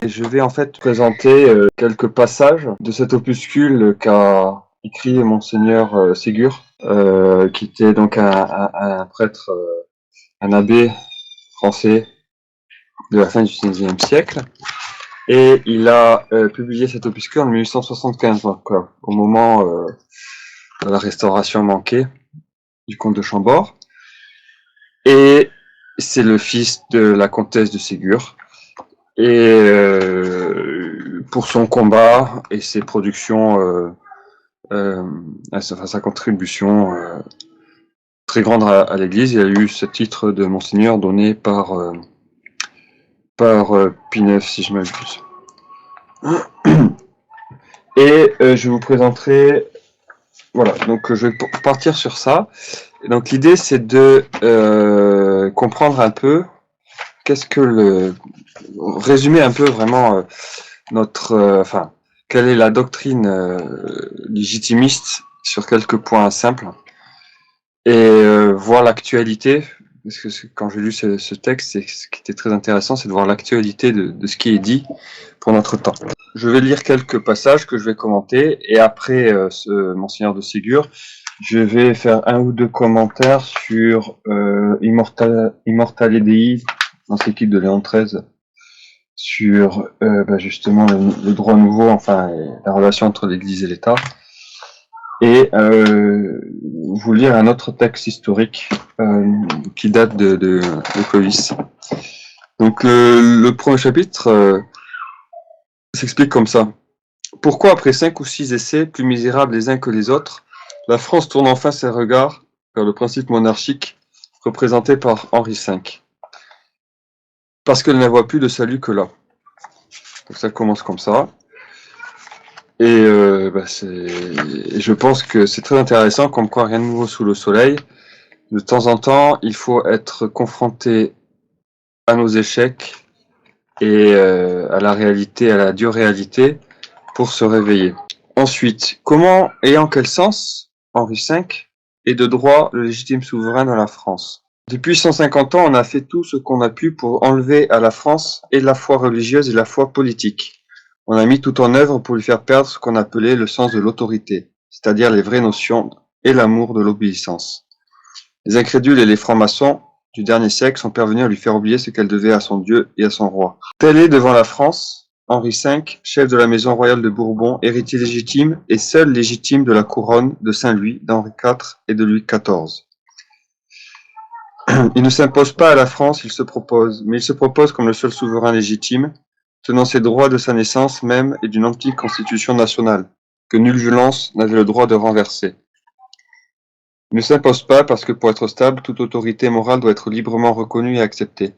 Je vais en fait présenter quelques passages de cet opuscule qu'a écrit Monseigneur Ségur, qui était donc un prêtre, un abbé français de la fin du XIXe siècle. Et il a publié cet opuscule en 1875, donc au moment de la restauration manquée du comte de Chambord. Et c'est le fils de la comtesse de Ségur. Et pour son combat et ses productions, sa contribution très grande à l'Église, il a eu ce titre de Monseigneur donné par Pie IX, si je m'abuse. Et je vous présenterai, voilà, donc je vais partir sur ça. Donc l'idée c'est de comprendre un peu résumer un peu vraiment notre, quelle est la doctrine légitimiste sur quelques points simples et voir l'actualité, parce que quand j'ai lu ce texte, ce qui était très intéressant, c'est de voir l'actualité de ce qui est dit pour notre temps. Je vais lire quelques passages que je vais commenter, et après ce Monseigneur de Ségur, je vais faire un ou deux commentaires sur Immortale Dei, l'encyclique de Léon XIII, sur justement le droit nouveau, enfin la relation entre l'Église et l'État, et vous lire un autre texte historique qui date de Clovis. Donc le premier chapitre s'explique comme ça. Pourquoi après 5 ou 6 essais, plus misérables les uns que les autres, la France tourne enfin ses regards vers le principe monarchique représenté par Henri V? Parce qu'elle ne voit plus de salut que là. Donc ça commence comme ça. Et je pense que c'est très intéressant, comme quoi rien de nouveau sous le soleil. De temps en temps, il faut être confronté à nos échecs et à la réalité, à la dure réalité, pour se réveiller. Ensuite, comment et en quel sens Henri V est de droit le légitime souverain de la France? Depuis 150 ans, on a fait tout ce qu'on a pu pour enlever à la France et la foi religieuse et la foi politique. On a mis tout en œuvre pour lui faire perdre ce qu'on appelait le sens de l'autorité, c'est-à-dire les vraies notions et l'amour de l'obéissance. Les incrédules et les francs-maçons du dernier siècle sont parvenus à lui faire oublier ce qu'elle devait à son Dieu et à son roi. Tel est devant la France Henri V, chef de la maison royale de Bourbon, héritier légitime et seul légitime de la couronne de Saint-Louis, d'Henri IV et de Louis XIV. Il ne s'impose pas à la France, il se propose comme le seul souverain légitime, tenant ses droits de sa naissance même et d'une antique constitution nationale, que nulle violence n'avait le droit de renverser. Il ne s'impose pas parce que pour être stable, toute autorité morale doit être librement reconnue et acceptée.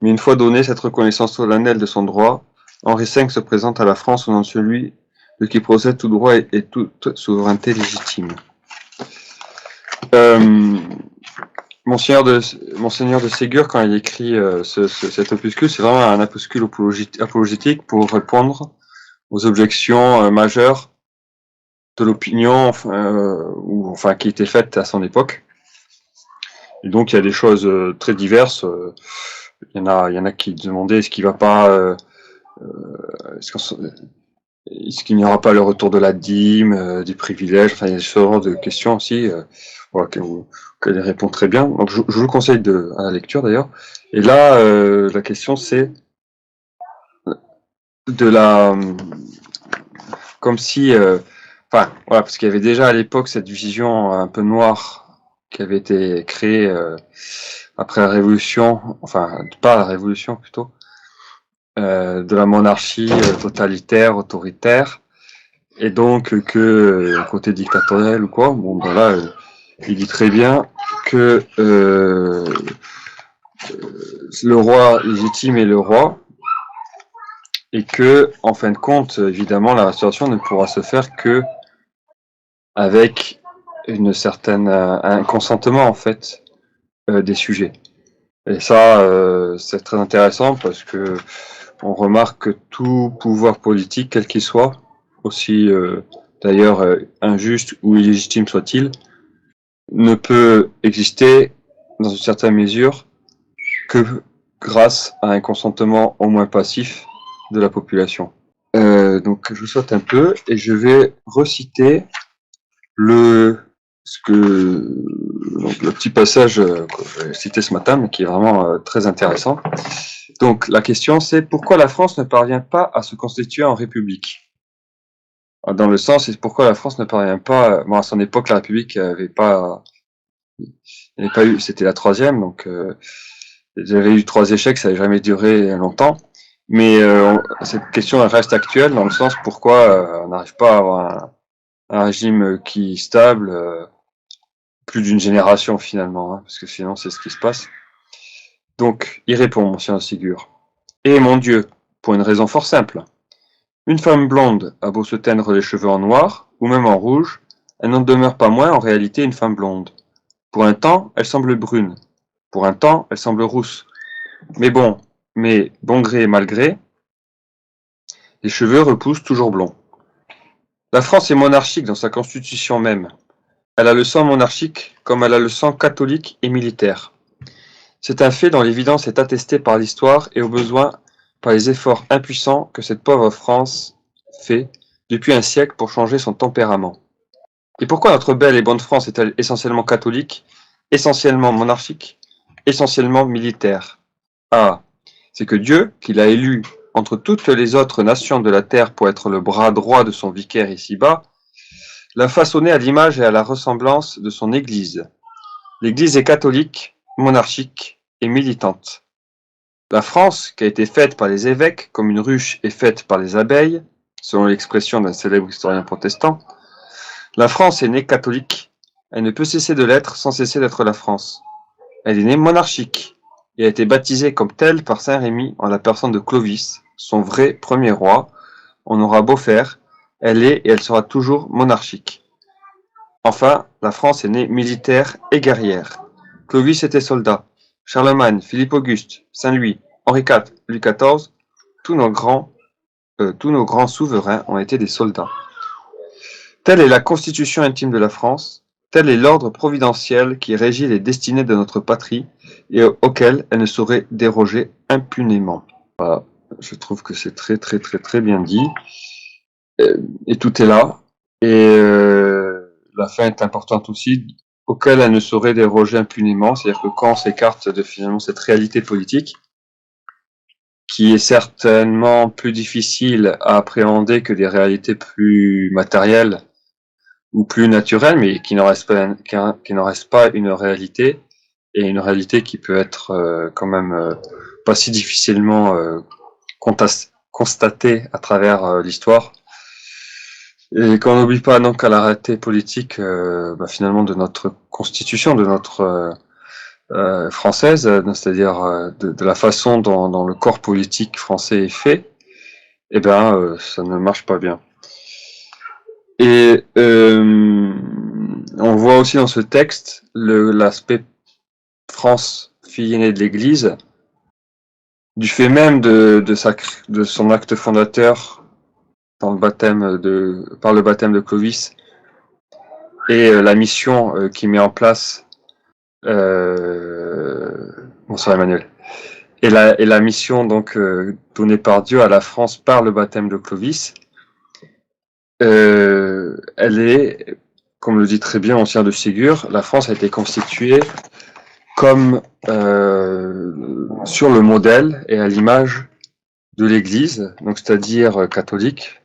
Mais une fois donnée cette reconnaissance solennelle de son droit, Henri V se présente à la France au nom de celui de qui procède tout droit et toute souveraineté légitime. Monseigneur de Ségur, quand il écrit cet opuscule, c'est vraiment un opuscule apologétique pour répondre aux objections majeures de l'opinion qui étaient faites à son époque. Et donc il y a des choses très diverses. Il y en a qui demandaient est-ce qu'il va pas est-ce qu'il n'y aura pas le retour de la dîme, des privilèges, enfin il y a ce genre de questions aussi qu'elle répond très bien. Donc je vous le conseille à la lecture d'ailleurs. Et là la question c'est comme si parce qu'il y avait déjà à l'époque cette vision un peu noire qui avait été créée après la Révolution, enfin pas la Révolution plutôt, de la monarchie totalitaire, autoritaire, et donc que côté dictatorial ou quoi, il dit très bien que le roi légitime est le roi, et que, en fin de compte, évidemment, la restauration ne pourra se faire que avec un consentement, en fait, des sujets. Et ça, c'est très intéressant parce que on remarque que tout pouvoir politique, quel qu'il soit, aussi d'ailleurs injuste ou illégitime soit-il, ne peut exister dans une certaine mesure que grâce à un consentement au moins passif de la population. Donc je saute un peu et je vais reciter le petit passage que j'ai cité ce matin, mais qui est vraiment très intéressant. Donc la question c'est pourquoi la France ne parvient pas à se constituer en république? Dans le sens, c'est pourquoi la France ne parvient pas. Bon, à son époque, la République n'avait pas eu. C'était la troisième, donc j'avais eu 3 échecs, ça n'avait jamais duré longtemps. Mais cette question elle reste actuelle dans le sens pourquoi on n'arrive pas à avoir un régime qui est stable plus d'une génération finalement, hein, parce que sinon c'est ce qui se passe. Donc il répond, mon cher Ségur. Eh mon Dieu, pour une raison fort simple. Une femme blonde a beau se teindre les cheveux en noir, ou même en rouge, elle n'en demeure pas moins en réalité une femme blonde. Pour un temps, elle semble brune. Pour un temps, elle semble rousse. Mais bon gré mal gré, les cheveux repoussent toujours blonds. La France est monarchique dans sa constitution même. Elle a le sang monarchique comme elle a le sang catholique et militaire. C'est un fait dont l'évidence est attestée par l'histoire et au besoin par les efforts impuissants que cette pauvre France fait depuis un siècle pour changer son tempérament. Et pourquoi notre belle et bonne France est-elle essentiellement catholique, essentiellement monarchique, essentiellement militaire? Ah, c'est que Dieu, qui l'a élu entre toutes les autres nations de la terre pour être le bras droit de son vicaire ici-bas, l'a façonné à l'image et à la ressemblance de son Église. L'Église est catholique, monarchique et militante. La France, qui a été faite par les évêques comme une ruche est faite par les abeilles, selon l'expression d'un célèbre historien protestant, la France est née catholique. Elle ne peut cesser de l'être sans cesser d'être la France. Elle est née monarchique et a été baptisée comme telle par saint Rémy en la personne de Clovis, son vrai premier roi. On aura beau faire, elle est et elle sera toujours monarchique. Enfin, la France est née militaire et guerrière. Clovis était soldat. Charlemagne, Philippe Auguste, Saint-Louis, Henri IV, Louis XIV, tous nos grands souverains ont été des soldats. Telle est la constitution intime de la France, tel est l'ordre providentiel qui régit les destinées de notre patrie et auquel elle ne saurait déroger impunément. Voilà, je trouve que c'est très très très très bien dit. Et tout est là. Et la fin est importante aussi, auquel elle ne saurait déroger impunément. C'est-à-dire que quand on s'écarte de finalement cette réalité politique, qui est certainement plus difficile à appréhender que des réalités plus matérielles ou plus naturelles, mais qui n'en reste pas une réalité, et une réalité qui peut être quand même pas si difficilement constatée à travers l'histoire. Et qu'on n'oublie pas donc à la réalité politique finalement de notre constitution, de notre française, c'est-à-dire de la façon dont le corps politique français est fait, eh ben ça ne marche pas bien. Et on voit aussi dans ce texte l'aspect France, fille aînée de l'Église, du fait même de son acte fondateur par le baptême de Clovis, et la mission qu'il met en place. Bonsoir Emmanuel. Et la mission donc donnée par Dieu à la France par le baptême de Clovis, elle est, comme le dit très bien Ancien de Ségur, la France a été constituée comme sur le modèle et à l'image de l'Église, donc c'est-à-dire catholique,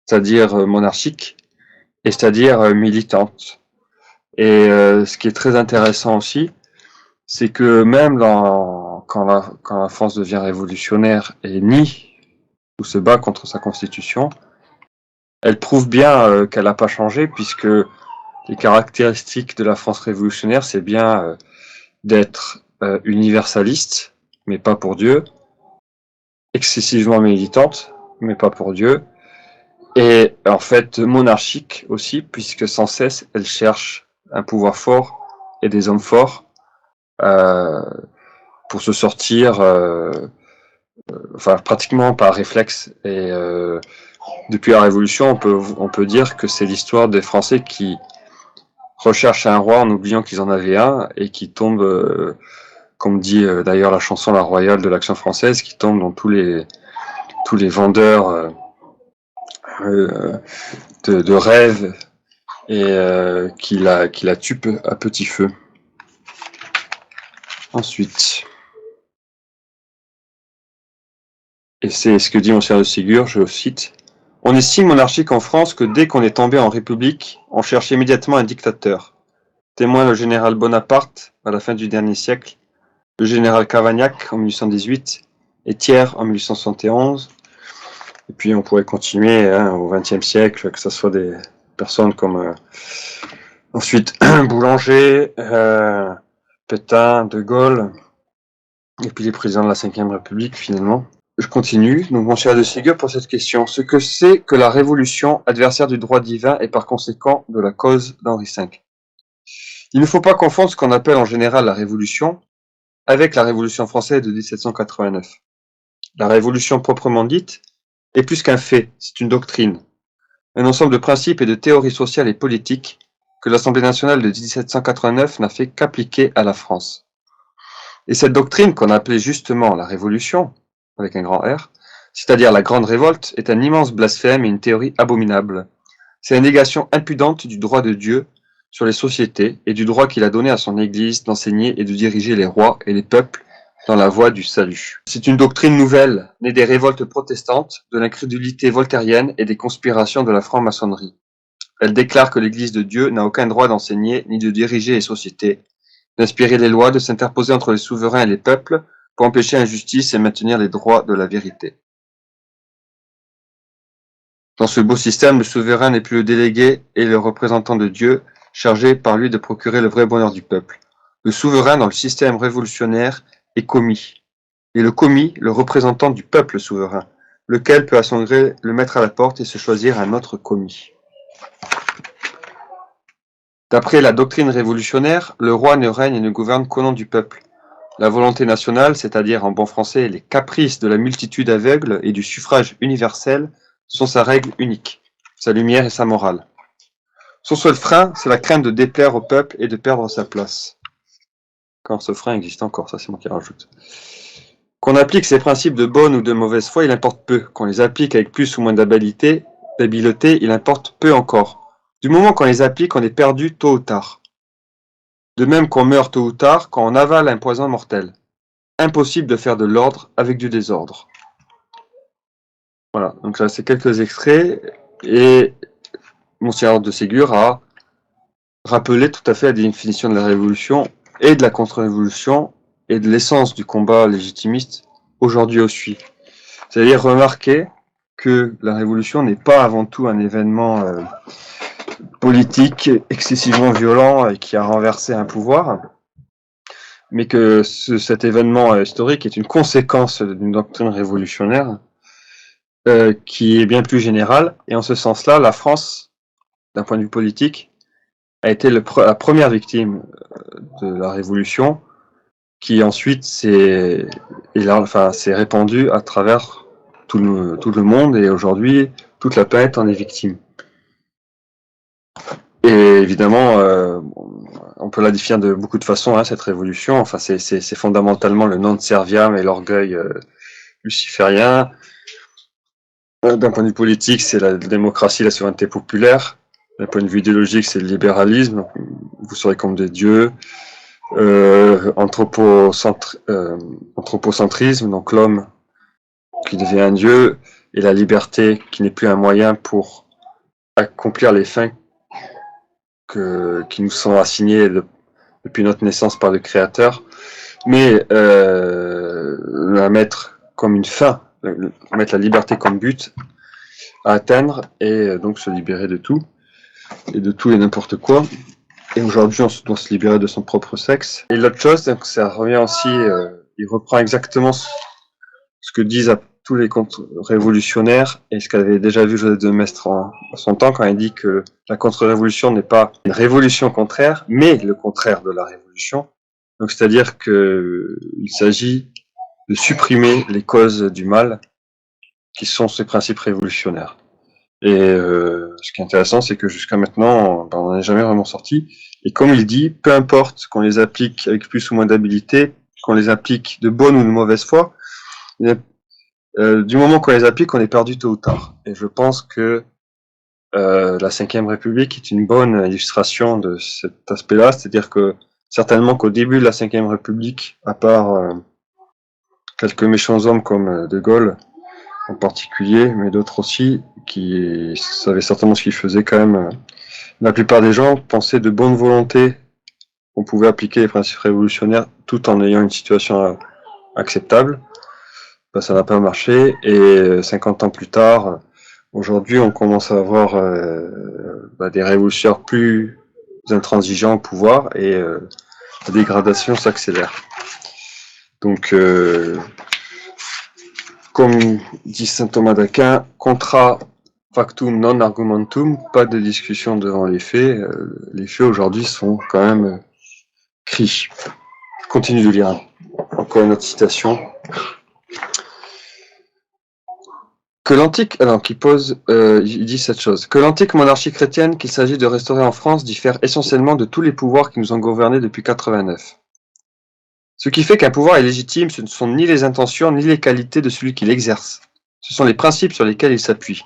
c'est-à-dire monarchique, et c'est-à-dire militante. Et ce qui est très intéressant aussi, c'est que même quand la France devient révolutionnaire et nie ou se bat contre sa constitution, elle prouve bien qu'elle n'a pas changé, puisque les caractéristiques de la France révolutionnaire, c'est bien d'être universaliste, mais pas pour Dieu, excessivement militante, mais pas pour Dieu, et en fait monarchique aussi, puisque sans cesse elle cherche un pouvoir fort et des hommes forts pour se sortir, pratiquement par réflexe. Et depuis la Révolution, on peut dire que c'est l'histoire des Français qui recherchent un roi en oubliant qu'ils en avaient un, et qui tombent, comme dit d'ailleurs la chanson La Royale de l'Action française, qui tombe dans tous tous les vendeurs de rêves et qui la tue à petit feu. Ensuite, et c'est ce que dit Monseigneur de Ségur, je cite: « On est si monarchique en France que dès qu'on est tombé en République, on cherche immédiatement un dictateur. Témoin le général Bonaparte à la fin du dernier siècle, le général Cavaignac en 1818 et Thiers en 1871. Et puis on pourrait continuer au XXe siècle, que ce soit des personnes comme ensuite Boulanger, Pétain, De Gaulle, et puis les présidents de la Ve République finalement. Je continue. Donc, Monseigneur de Ségur pour cette question. Ce que c'est que la Révolution, adversaire du droit divin et par conséquent de la cause d'Henri V. Il ne faut pas confondre ce qu'on appelle en général la Révolution avec la Révolution française de 1789. La Révolution proprement dite est plus qu'un fait, c'est une doctrine, un ensemble de principes et de théories sociales et politiques que l'Assemblée nationale de 1789 n'a fait qu'appliquer à la France. Et cette doctrine, qu'on appelait justement la Révolution, avec un grand R, c'est-à-dire la Grande Révolte, est un immense blasphème et une théorie abominable. C'est la négation impudente du droit de Dieu sur les sociétés et du droit qu'il a donné à son Église d'enseigner et de diriger les rois et les peuples dans la voie du salut. C'est une doctrine nouvelle, née des révoltes protestantes, de l'incrédulité voltairienne et des conspirations de la franc-maçonnerie. Elle déclare que l'Église de Dieu n'a aucun droit d'enseigner ni de diriger les sociétés, d'inspirer les lois, de s'interposer entre les souverains et les peuples pour empêcher l'injustice et maintenir les droits de la vérité. Dans ce beau système, le souverain n'est plus le délégué et le représentant de Dieu, chargé par lui de procurer le vrai bonheur du peuple. Le souverain dans le système révolutionnaire est commis, et le commis, le représentant du peuple souverain, lequel peut à son gré le mettre à la porte et se choisir un autre commis. D'après la doctrine révolutionnaire, le roi ne règne et ne gouverne qu'au nom du peuple. La volonté nationale, c'est-à-dire en bon français les caprices de la multitude aveugle et du suffrage universel, sont sa règle unique, sa lumière et sa morale. Son seul frein, c'est la crainte de déplaire au peuple et de perdre sa place. Quand ce frein existe encore, ça c'est moi qui rajoute. Qu'on applique ces principes de bonne ou de mauvaise foi, il importe peu. Qu'on les applique avec plus ou moins d'habileté, il importe peu encore. Du moment qu'on les applique, on est perdu tôt ou tard. De même qu'on meurt tôt ou tard quand on avale un poison mortel. Impossible de faire de l'ordre avec du désordre. Voilà, donc là c'est quelques extraits, et Monseigneur de Ségur a rappelé tout à fait la définition de la révolution et de la contre-révolution et de l'essence du combat légitimiste aujourd'hui aussi. C'est-à-dire remarquer que la révolution n'est pas avant tout un événement politique excessivement violent et qui a renversé un pouvoir, mais que cet événement historique est une conséquence d'une doctrine révolutionnaire qui est bien plus générale. Et en ce sens-là, la France, d'un point de vue politique, a été la première victime de la Révolution, qui ensuite s'est répandue à travers tout le monde, et aujourd'hui, toute la planète en est victime. Et évidemment, on peut la définir de beaucoup de façons, cette révolution. Enfin, c'est fondamentalement le non serviam et l'orgueil luciférien. D'un point de vue politique, c'est la démocratie, la souveraineté populaire. D'un point de vue idéologique, c'est le libéralisme. Vous serez comme des dieux. Anthropocentrisme, donc l'homme qui devient un dieu, et la liberté qui n'est plus un moyen pour accomplir les fins qui nous sont assignées depuis notre naissance par le Créateur, mais la mettre comme une fin, mettre la liberté comme but à atteindre, et donc se libérer de tout et n'importe quoi. Et aujourd'hui, on doit se libérer de son propre sexe. Et l'autre chose, donc ça revient aussi, il reprend exactement ce que disent tous les contre-révolutionnaires, et ce qu'avait déjà vu Joseph de Maistre en son temps, quand il dit que la contre-révolution n'est pas une révolution contraire, mais le contraire de la révolution. Donc c'est-à-dire qu'il s'agit de supprimer les causes du mal, qui sont ces principes révolutionnaires. Et ce qui est intéressant, c'est que jusqu'à maintenant, on n'en est jamais vraiment sorti. Et comme il dit, peu importe qu'on les applique avec plus ou moins d'habileté, qu'on les applique de bonne ou de mauvaise foi, Du moment qu'on les applique, on est perdu tôt ou tard. Et je pense que la Ve République est une bonne illustration de cet aspect-là, c'est-à-dire que certainement qu'au début de la Ve République, à part quelques méchants hommes comme De Gaulle en particulier, mais d'autres aussi, qui savaient certainement ce qu'ils faisaient quand même, la plupart des gens pensaient de bonne volonté qu'on pouvait appliquer les principes révolutionnaires tout en ayant une situation acceptable. Ben, ça n'a pas marché, et 50 ans plus tard, aujourd'hui, on commence à avoir des révolutionnaires plus intransigeants au pouvoir, et la dégradation s'accélère. Donc, comme dit saint Thomas d'Aquin, contra factum non argumentum, pas de discussion devant les faits. Les faits aujourd'hui sont quand même cris. Je continue de lire. Encore une autre citation. Que l'antique, il dit cette chose. Que l'antique monarchie chrétienne qu'il s'agit de restaurer en France diffère essentiellement de tous les pouvoirs qui nous ont gouvernés depuis 89. Ce qui fait qu'un pouvoir est légitime, ce ne sont ni les intentions ni les qualités de celui qui l'exerce. Ce sont les principes sur lesquels il s'appuie.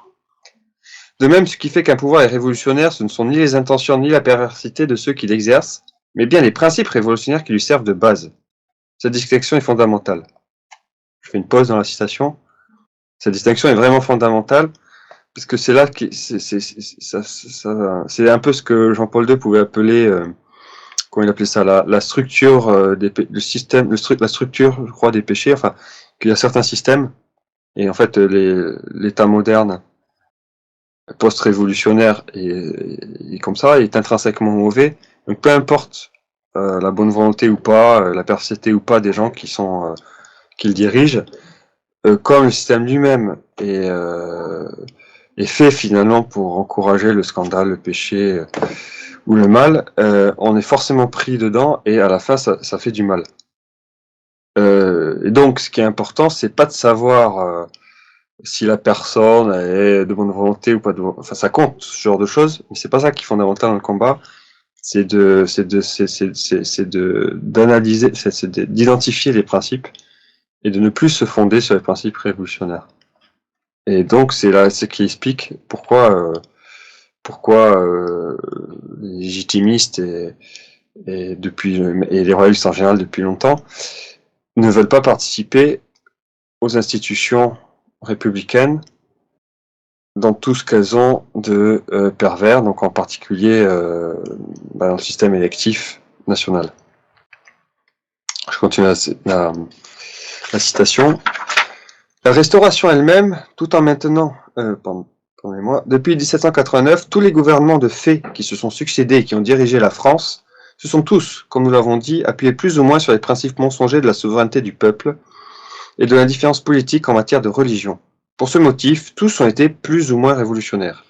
De même, ce qui fait qu'un pouvoir est révolutionnaire, ce ne sont ni les intentions ni la perversité de ceux qui l'exercent, mais bien les principes révolutionnaires qui lui servent de base. Cette distinction est fondamentale. Je fais une pause dans la citation. Cette distinction est vraiment fondamentale, parce que c'est là que c'est un peu ce que Jean-Paul II pouvait appeler, comment il appelait ça, la structure le système, la structure, je crois, des péchés. Enfin, qu'il y a certains systèmes, et en fait, l'État moderne post-révolutionnaire et comme ça est intrinsèquement mauvais. Donc peu importe la bonne volonté ou pas, la perversité ou pas des gens qui le dirigent, comme le système lui-même est fait finalement pour encourager le scandale, le péché ou le mal, on est forcément pris dedans et à la fin ça fait du mal. Et donc ce qui est important, c'est pas de savoir si la personne est de bonne volonté ou pas de volonté. Enfin, ça compte, ce genre de choses, mais c'est pas ça qui est fondamental dans le combat. C'est d'analyser, d'identifier les principes et de ne plus se fonder sur les principes révolutionnaires. Et donc, c'est là, ce qui explique pourquoi les légitimistes et les royalistes en général depuis longtemps ne veulent pas participer aux institutions républicaines dans tout ce qu'elles ont de pervers, donc en particulier dans le système électif national. Je continue la citation. La Restauration elle-même, tout en maintenant, pardonnez-moi, depuis 1789, tous les gouvernements de fait qui se sont succédés et qui ont dirigé la France, se sont tous, comme nous l'avons dit, appuyés plus ou moins sur les principes mensongers de la souveraineté du peuple et de l'indifférence politique en matière de religion. Pour ce motif, tous ont été plus ou moins révolutionnaires.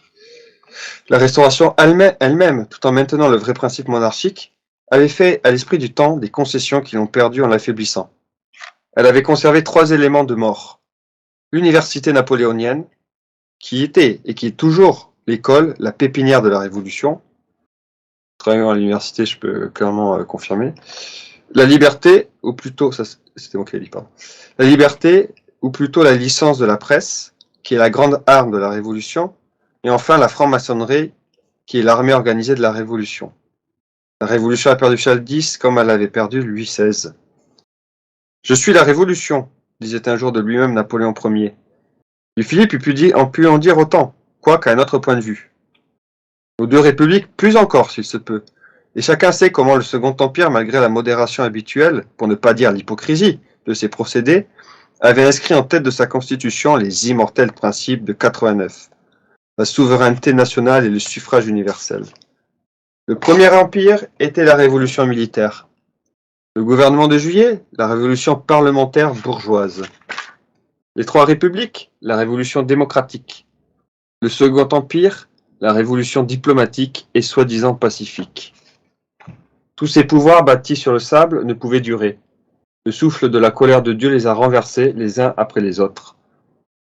La Restauration elle-même, tout en maintenant le vrai principe monarchique, avait fait à l'esprit du temps des concessions qui l'ont perdu en l'affaiblissant. Elle avait conservé 3 éléments de mort. L'université napoléonienne, qui était et qui est toujours l'école, la pépinière de la Révolution. Travaillant à l'université, je peux clairement confirmer. La liberté, ou plutôt, ça c'était moi qui l'ai dit, pardon. La liberté, ou plutôt la licence de la presse, qui est la grande arme de la Révolution. Et enfin, la franc-maçonnerie, qui est l'armée organisée de la Révolution. La Révolution a perdu Charles X comme elle avait perdu Louis XVI. Je suis la Révolution, disait un jour de lui-même Napoléon Ier. Et Philippe en pu en dire autant, quoiqu'à un autre point de vue. Nos deux républiques, plus encore s'il se peut. Et chacun sait comment le Second Empire, malgré la modération habituelle, pour ne pas dire l'hypocrisie, de ses procédés, avait inscrit en tête de sa constitution les immortels principes de 89, la souveraineté nationale et le suffrage universel. Le premier empire était la révolution militaire. Le gouvernement de Juillet, la révolution parlementaire bourgeoise. Les trois républiques, la révolution démocratique. Le Second Empire, la révolution diplomatique et soi-disant pacifique. Tous ces pouvoirs bâtis sur le sable ne pouvaient durer. Le souffle de la colère de Dieu les a renversés les uns après les autres.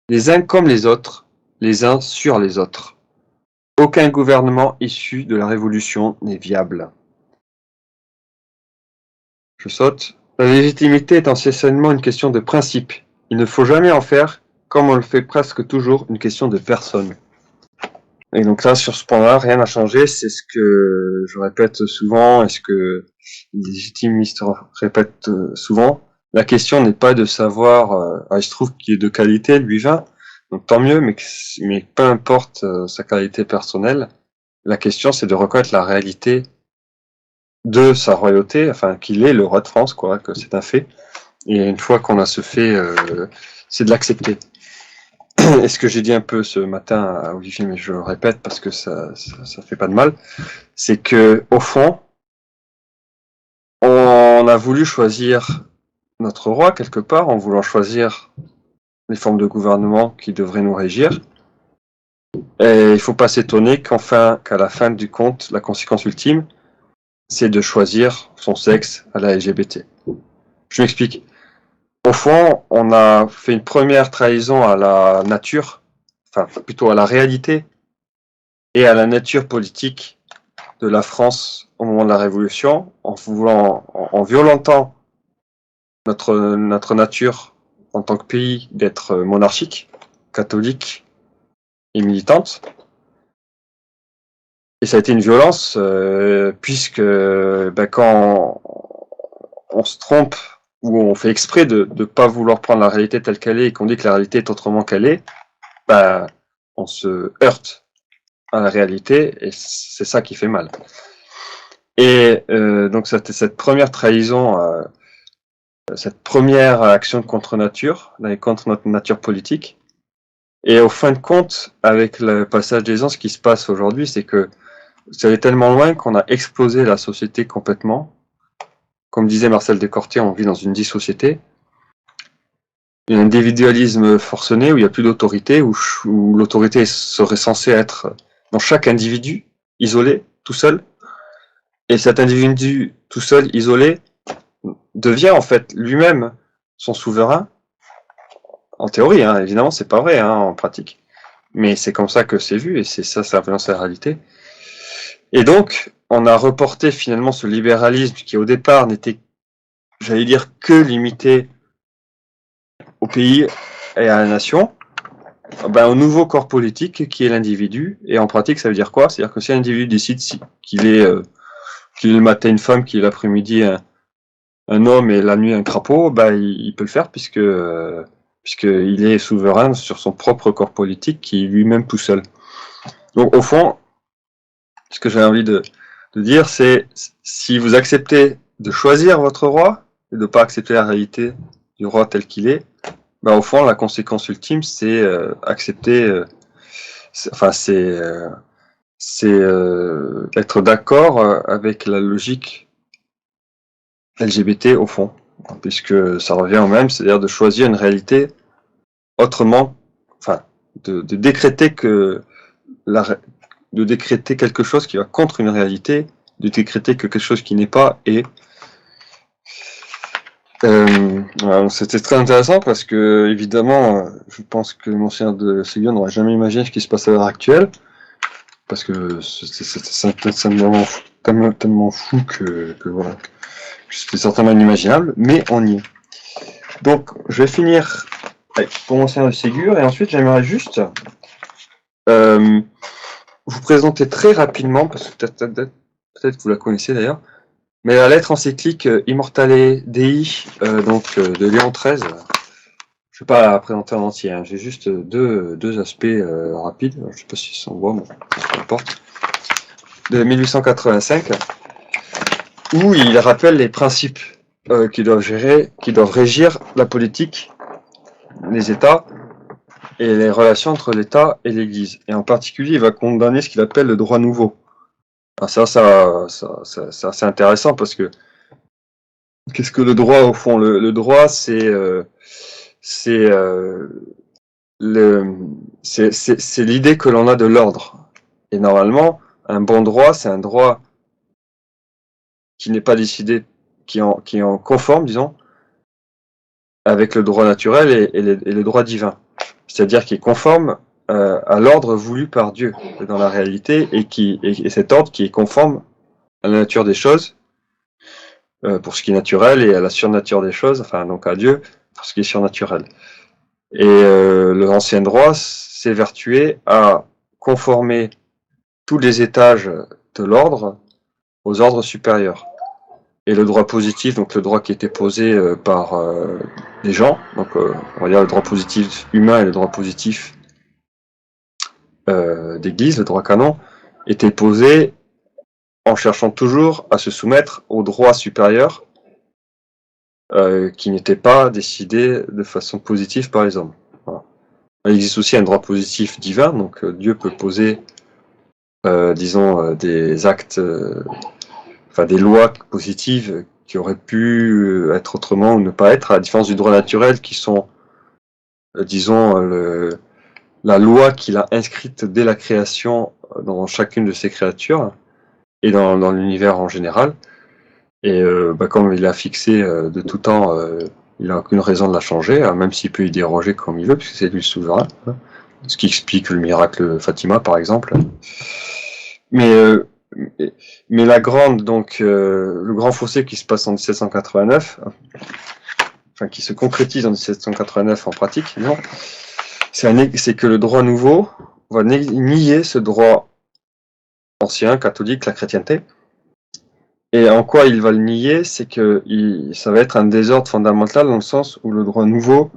Les uns comme les autres, les uns sur les autres. Aucun gouvernement issu de la Révolution n'est viable. Je saute. La légitimité est essentiellement une question de principe. Il ne faut jamais en faire comme on le fait presque toujours, une question de personne. Et donc là, sur ce point-là, rien n'a changé. C'est ce que je répète souvent et ce que les légitimistes répètent souvent. La question n'est pas de savoir, il se trouve qu'il est de qualité, lui vin, donc tant mieux, mais peu importe sa qualité personnelle. La question, c'est de reconnaître la réalité de sa royauté, enfin qu'il est le roi de France, quoi, que c'est un fait. Et une fois qu'on a ce fait, c'est de l'accepter. Et ce que j'ai dit un peu ce matin à Olivier, mais je le répète parce que ça fait pas de mal, c'est que au fond, on a voulu choisir notre roi quelque part, en voulant choisir les formes de gouvernement qui devraient nous régir. Et il faut pas s'étonner qu'à la fin du compte, la conséquence ultime, c'est de choisir son sexe à la LGBT. Je m'explique. Au fond, on a fait une première trahison à la nature, enfin plutôt à la réalité et à la nature politique de la France au moment de la Révolution, en violentant notre nature en tant que pays d'être monarchique, catholique et militante. Et ça a été une violence puisque quand on se trompe ou on fait exprès de ne pas vouloir prendre la réalité telle qu'elle est et qu'on dit que la réalité est autrement qu'elle est, on se heurte à la réalité et c'est ça qui fait mal. Et donc c'était cette première trahison, cette première action contre nature, contre notre nature politique. Et au fin de compte, avec le passage des ans, ce qui se passe aujourd'hui, c'est que ça allait tellement loin qu'on a explosé la société complètement. Comme disait Marcel Descortiers, on vit dans une dissociété. Il y a un individualisme forcené où il n'y a plus d'autorité, où l'autorité serait censée être dans chaque individu, isolé, tout seul. Et cet individu tout seul, isolé, devient en fait lui-même son souverain. En théorie, hein, évidemment, c'est pas vrai en pratique. Mais c'est comme ça que c'est vu, et c'est ça l'influence de la réalité. Et donc, on a reporté finalement ce libéralisme qui au départ n'était, j'allais dire, que limité au pays et à la nation, au nouveau corps politique qui est l'individu. Et en pratique, ça veut dire quoi? C'est-à-dire que si l'individu décide qu'il est le matin une femme, qu'il est l'après-midi un homme et la nuit un crapaud, il peut le faire puisqu'il est souverain sur son propre corps politique qui est lui-même tout seul. Donc au fond, ce que j'ai envie de dire, c'est si vous acceptez de choisir votre roi et de ne pas accepter la réalité du roi tel qu'il est, au fond, la conséquence ultime, c'est accepter, être d'accord avec la logique LGBT au fond, puisque ça revient au même, c'est-à-dire de choisir une réalité autrement, de décréter de décréter quelque chose qui va contre une réalité, de décréter que quelque chose qui n'est pas est. C'était très intéressant parce que évidemment, je pense que mon seigneur de Ségur n'aurait jamais imaginé ce qui se passe à l'heure actuelle, parce que c'est tellement fou que voilà, c'était certainement inimaginable, mais on y est. Donc, je vais finir pour mon seigneur de Ségur et ensuite j'aimerais juste vous présenter très rapidement, parce que peut-être que vous la connaissez d'ailleurs, mais la lettre encyclique Immortale Dei, de Léon XIII, je ne vais pas la présenter en entier, j'ai juste deux aspects rapides, je ne sais pas si ça en voit, mais peu importe, de 1885, où il rappelle les principes qui doivent régir la politique, les États, et les relations entre l'État et l'Église. Et en particulier, il va condamner ce qu'il appelle le droit nouveau. Alors c'est assez intéressant parce que qu'est-ce que le droit au fond? Le droit, c'est l'idée que l'on a de l'ordre. Et normalement, un bon droit, c'est un droit qui n'est pas décidé, qui est en conforme, disons, avec le droit naturel et le droit divin. C'est-à-dire qui est conforme à l'ordre voulu par Dieu dans la réalité et cet ordre qui est conforme à la nature des choses pour ce qui est naturel et à la surnature des choses, donc à Dieu pour ce qui est surnaturel. Et l'ancien droit s'évertuait à conformer tous les étages de l'ordre aux ordres supérieurs. Et le droit positif, donc le droit qui était posé par les gens, donc on va dire le droit positif humain et le droit positif d'église, le droit canon, était posé en cherchant toujours à se soumettre au droit supérieur qui n'était pas décidé de façon positive par les hommes. Voilà. Il existe aussi un droit positif divin, donc Dieu peut poser, disons, des actes, enfin des lois positives qui auraient pu être autrement ou ne pas être, à la différence du droit naturel qui sont, disons, la loi qu'il a inscrite dès la création dans chacune de ses créatures et dans l'univers en général. Et comme il a fixé de tout temps, il n'a aucune raison de la changer, hein, même s'il peut y déroger comme il veut, puisque c'est lui le souverain. Hein. Ce qui explique le miracle Fatima, par exemple. Mais la grande, donc le grand fossé qui se passe en 1789, enfin qui se concrétise en 1789 en pratique, non, c'est que le droit nouveau va nier ce droit ancien, catholique, la chrétienté. Et en quoi il va le nier, c'est que ça va être un désordre fondamental dans le sens où le droit nouveau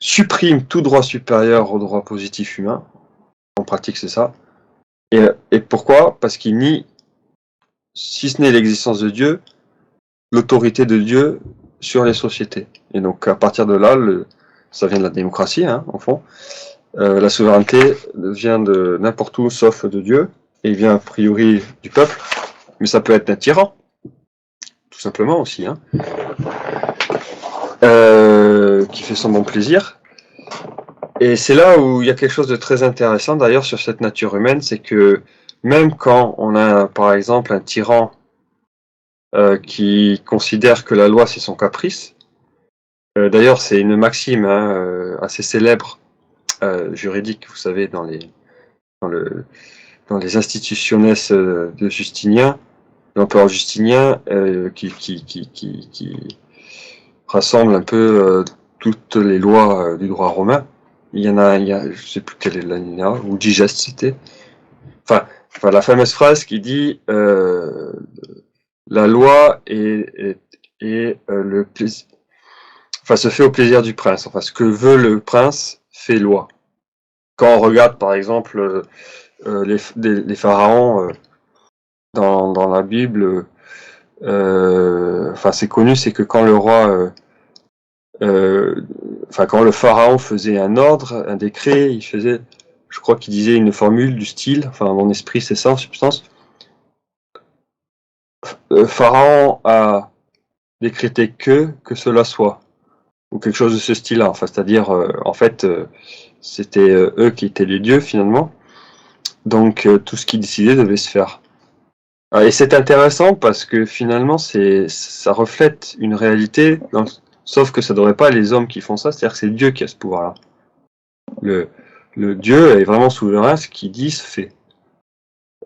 supprime tout droit supérieur au droit positif humain. En pratique, c'est ça. Et pourquoi? Parce qu'il nie, si ce n'est l'existence de Dieu, l'autorité de Dieu sur les sociétés. Et donc, à partir de là, ça vient de la démocratie, hein, en fond. La souveraineté vient de n'importe où sauf de Dieu, et vient a priori du peuple, mais ça peut être un tyran, tout simplement aussi, hein, qui fait son bon plaisir. Et c'est là où il y a quelque chose de très intéressant d'ailleurs sur cette nature humaine, c'est que même quand on a par exemple un tyran qui considère que la loi c'est son caprice, d'ailleurs c'est une maxime hein, assez célèbre juridique, vous savez, dans les institutionnes de Justinien, l'empereur Justinien, qui rassemble un peu toutes les lois du droit romain. Il y a, je sais plus quelle est l'alinéa, ou digeste c'était. Enfin, la fameuse phrase qui dit la loi est le plaisir, enfin se fait au plaisir du prince. Enfin, ce que veut le prince fait loi. Quand on regarde par exemple les pharaons dans la Bible, enfin c'est connu, c'est que quand le roi quand le pharaon faisait un ordre, un décret, il faisait, je crois qu'il disait une formule du style, enfin mon esprit c'est ça en substance. Pharaon a décrété que cela soit, ou quelque chose de ce style-là. Enfin, c'est-à-dire, en fait, c'était eux qui étaient les dieux finalement. Donc tout ce qu'ils décidaient devait se faire. Et c'est intéressant parce que finalement, ça reflète une réalité. Sauf que ça ne devrait pas être les hommes qui font ça, c'est-à-dire que c'est Dieu qui a ce pouvoir-là. Le Dieu est vraiment souverain, ce qu'il dit se fait.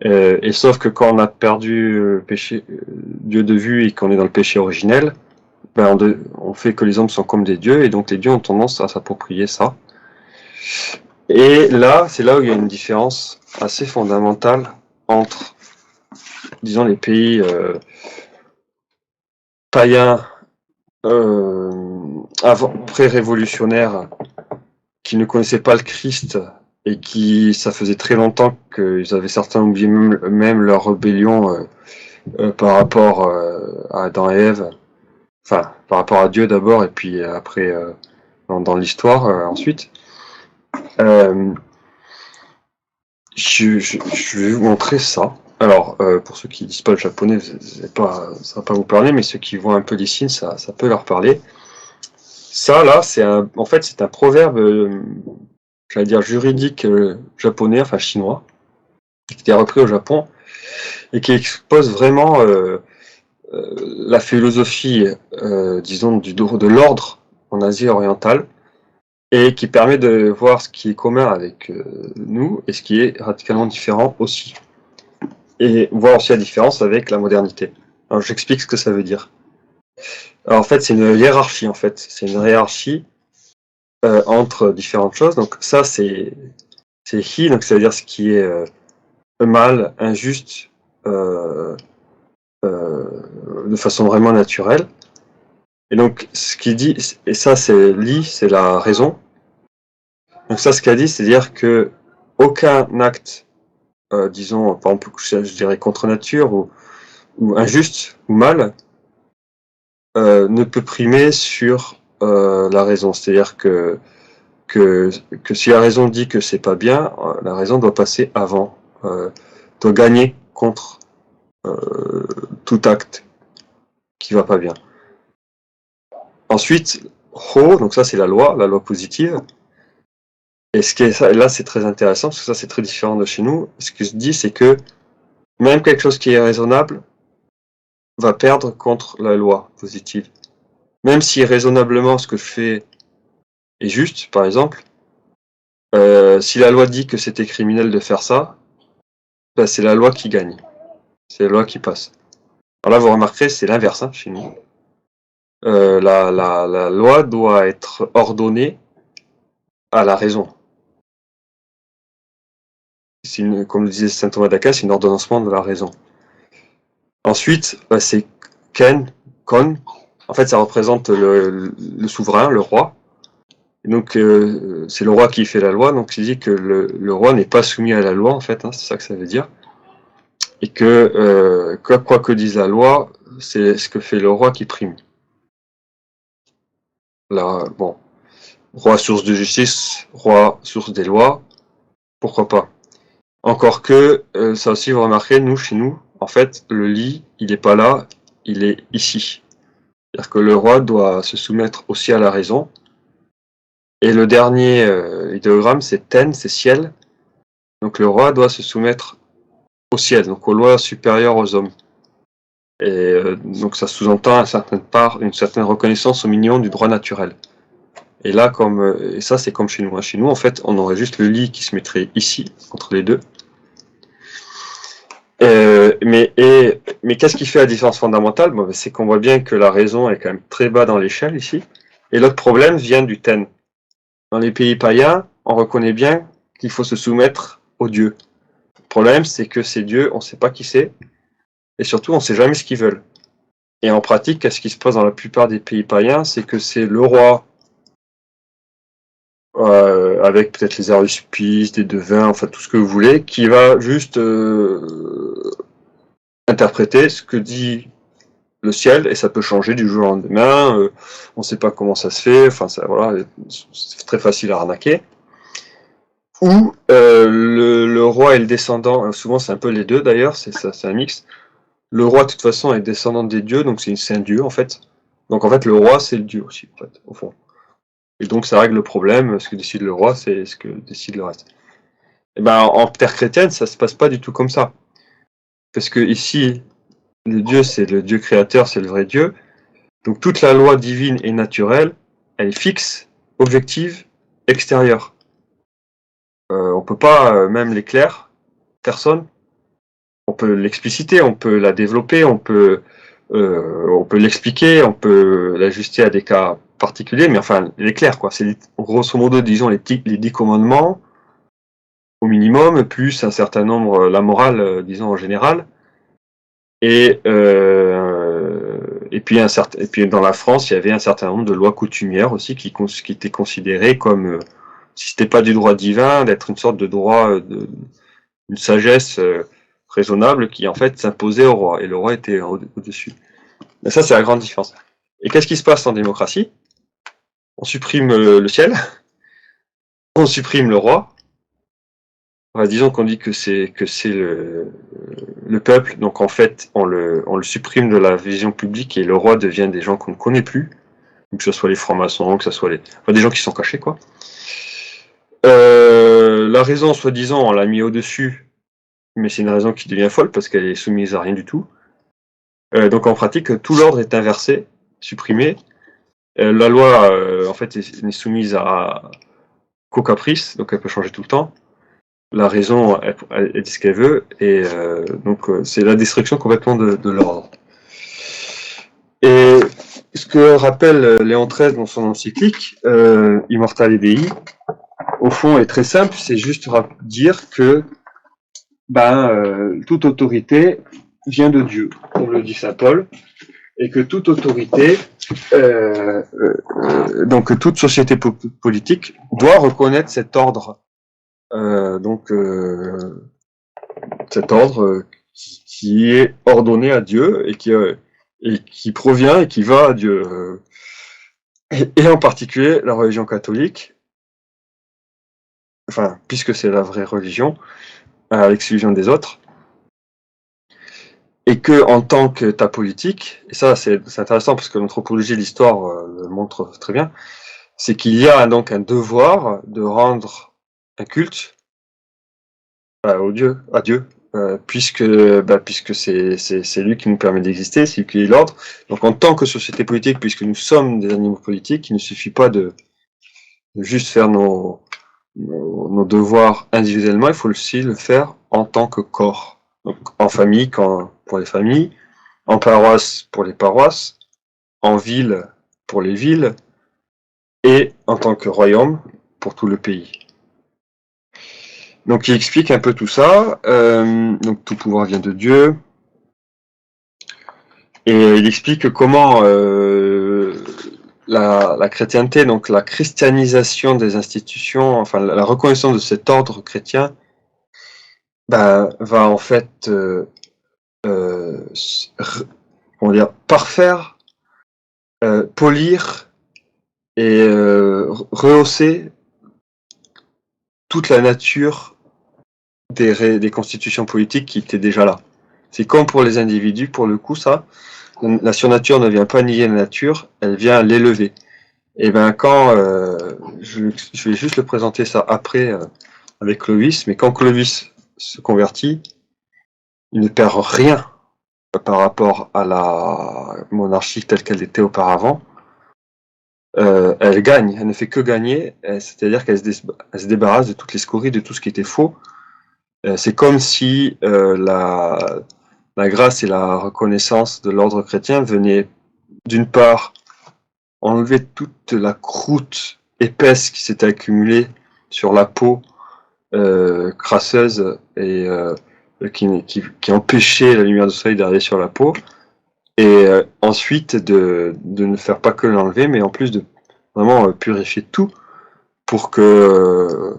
Et sauf que quand on a perdu Dieu de vue et qu'on est dans le péché originel, ben on fait que les hommes sont comme des dieux, et donc les dieux ont tendance à s'approprier ça. Et là, c'est là où il y a une différence assez fondamentale entre, disons, les pays païens pré-révolutionnaires qui ne connaissaient pas le Christ et qui, ça faisait très longtemps qu'ils avaient certains oublié même leur rébellion par rapport à Adam et Ève, enfin par rapport à Dieu d'abord et puis après dans l'histoire ensuite. Je vais vous montrer ça. Alors, pour ceux qui ne disent pas le japonais, ça va pas vous parler, mais ceux qui voient un peu les signes, ça peut leur parler. Ça, là, en fait, c'est un proverbe, j'allais dire juridique japonais, enfin chinois, qui était repris au Japon, et qui expose vraiment la philosophie, disons, de l'ordre en Asie orientale, et qui permet de voir ce qui est commun avec nous, et ce qui est radicalement différent aussi. Et voir aussi la différence avec la modernité. Alors j'explique ce que ça veut dire. Alors en fait c'est une hiérarchie en fait. C'est une hiérarchie entre différentes choses. Donc ça, c'est hi, donc ça veut dire ce qui est mal, injuste, de façon vraiment naturelle. Et donc, ce qu'il dit, et ça, c'est li, c'est la raison. Donc ça, ce qu'a dit, c'est-à-dire que aucun acte, disons, par exemple, je dirais contre nature ou injuste ou mal, ne peut primer sur la raison. C'est-à-dire que si la raison dit que c'est pas bien, la raison doit passer avant, doit gagner contre tout acte qui va pas bien. Ensuite, ho, donc ça c'est la loi positive. Et ce qui est ça, là c'est très intéressant parce que ça c'est très différent de chez nous. Ce que je dis c'est que même quelque chose qui est raisonnable va perdre contre la loi positive. Même si raisonnablement ce que je fais est juste, par exemple, si la loi dit que c'était criminel de faire ça, ben, c'est la loi qui gagne. C'est la loi qui passe. Alors là, vous remarquerez, c'est l'inverse hein, chez nous. La loi doit être ordonnée à la raison. Comme le disait saint Thomas d'Aquin, c'est un ordonnancement de la raison. Ensuite, c'est Ken, Kon. En fait, ça représente le souverain, le roi. Et donc, c'est le roi qui fait la loi. Donc, il dit que le roi n'est pas soumis à la loi, en fait. Hein, c'est ça que ça veut dire. Et que, quoi que dise la loi, c'est ce que fait le roi qui prime. Là, bon. Roi source de justice, roi source des lois, pourquoi pas. Encore que, ça aussi vous remarquerez, nous, chez nous, en fait, le lit, il n'est pas là, il est ici. C'est-à-dire que le roi doit se soumettre aussi à la raison. Et le dernier idéogramme, c'est ten, c'est ciel. Donc le roi doit se soumettre au ciel, donc aux lois supérieures aux hommes. Et donc ça sous-entend une certaine reconnaissance au minimum du droit naturel. Et là, et ça c'est comme chez nous. Hein. Chez nous, en fait, on aurait juste le lit qui se mettrait ici, entre les deux. Mais qu'est-ce qui fait la différence fondamentale? Bon, c'est qu'on voit bien que la raison est quand même très bas dans l'échelle ici. Et l'autre problème vient du ten. Dans les pays païens, on reconnaît bien qu'il faut se soumettre aux dieux. Le problème, c'est que ces dieux, on ne sait pas qui c'est, et surtout, on ne sait jamais ce qu'ils veulent. Et en pratique, qu'est-ce qui se passe dans la plupart des pays païens? C'est que c'est le roi, avec peut-être les aruspices, des devins, enfin tout ce que vous voulez, qui va juste interpréter ce que dit le ciel, et ça peut changer du jour au lendemain, on ne sait pas comment ça se fait, enfin ça, voilà, c'est très facile à arnaquer. Ou le roi et le descendant, souvent c'est un peu les deux d'ailleurs, c'est un mix. Le roi de toute façon est descendant des dieux, donc c'est un dieu en fait. Donc en fait le roi c'est le dieu aussi, en fait, au fond. Et donc ça règle le problème, ce que décide le roi c'est ce que décide le reste. Et ben en terre chrétienne ça se passe pas du tout comme ça. Parce que ici, le dieu c'est le dieu créateur, c'est le vrai dieu. Donc toute la loi divine et naturelle, elle est fixe, objective, extérieure. On peut pas, même les clercs, personne, on peut l'expliciter, on peut la développer, on peut l'expliquer, on peut l'ajuster à des cas particuliers, mais enfin, elle est claire, quoi. C'est grosso modo, disons, les 10 commandements, au minimum, plus un certain nombre, la morale, disons, en général. Et puis dans la France, il y avait un certain nombre de lois coutumières aussi qui étaient considérées comme, si c'était pas du droit divin, d'être une sorte de droit, une sagesse raisonnable qui en fait s'imposait au roi, et le roi était au-dessus. Mais ça, c'est la grande différence. Et qu'est-ce qui se passe en démocratie? On supprime le ciel, on supprime le roi. Enfin, disons qu'on dit que c'est le peuple, donc en fait on le supprime de la vision publique et le roi devient des gens qu'on ne connaît plus, que ce soit les francs-maçons, que ce soit des gens qui sont cachés quoi. La raison, soi-disant, on l'a mis au-dessus, mais c'est une raison qui devient folle parce qu'elle est soumise à rien du tout. Donc en pratique, tout l'ordre est inversé, supprimé. La loi, en fait, n'est soumise qu'au caprice, donc elle peut changer tout le temps. La raison, elle dit ce qu'elle veut, et donc c'est la destruction complètement de l'ordre. Et ce que rappelle Léon XIII dans son encyclique, Immortale Dei, au fond est très simple, c'est juste dire que toute autorité vient de Dieu, comme le dit saint Paul, et que toute autorité, donc toute société politique doit reconnaître cet ordre, cet ordre qui est ordonné à Dieu et qui provient et qui va à Dieu, et en particulier la religion catholique, enfin puisque c'est la vraie religion, à l'exclusion des autres. Et que en tant qu'État politique, et ça c'est intéressant parce que l'anthropologie de l'histoire le montre très bien, c'est qu'il y a donc un devoir de rendre un culte à Dieu, puisque c'est lui qui nous permet d'exister, c'est lui qui est l'ordre. Donc en tant que société politique, puisque nous sommes des animaux politiques, il ne suffit pas de juste faire nos devoirs individuellement, il faut aussi le faire en tant que corps. Donc en famille, pour les familles, en paroisse pour les paroisses, en ville pour les villes, et en tant que royaume pour tout le pays. Donc il explique un peu tout ça, donc tout pouvoir vient de Dieu, et il explique comment la chrétienté, donc la christianisation des institutions, enfin la reconnaissance de cet ordre chrétien, va en fait parfaire, polir et rehausser toute la nature des constitutions politiques qui étaient déjà là. C'est comme pour les individus, pour le coup, ça, la surnature ne vient pas nier la nature, elle vient l'élever. Et quand je vais juste le présenter ça après avec Clovis, mais quand Clovis se convertit, il ne perd rien par rapport à la monarchie telle qu'elle était auparavant. Elle gagne, elle ne fait que gagner, c'est-à-dire qu'elle se débarrasse de toutes les scories, de tout ce qui était faux. C'est comme si la grâce et la reconnaissance de l'ordre chrétien venaient d'une part enlever toute la croûte épaisse qui s'était accumulée sur la peau crasseuse et qui empêchait la lumière du soleil d'arriver sur la peau, et ensuite de ne faire pas que l'enlever, mais en plus de vraiment purifier tout pour que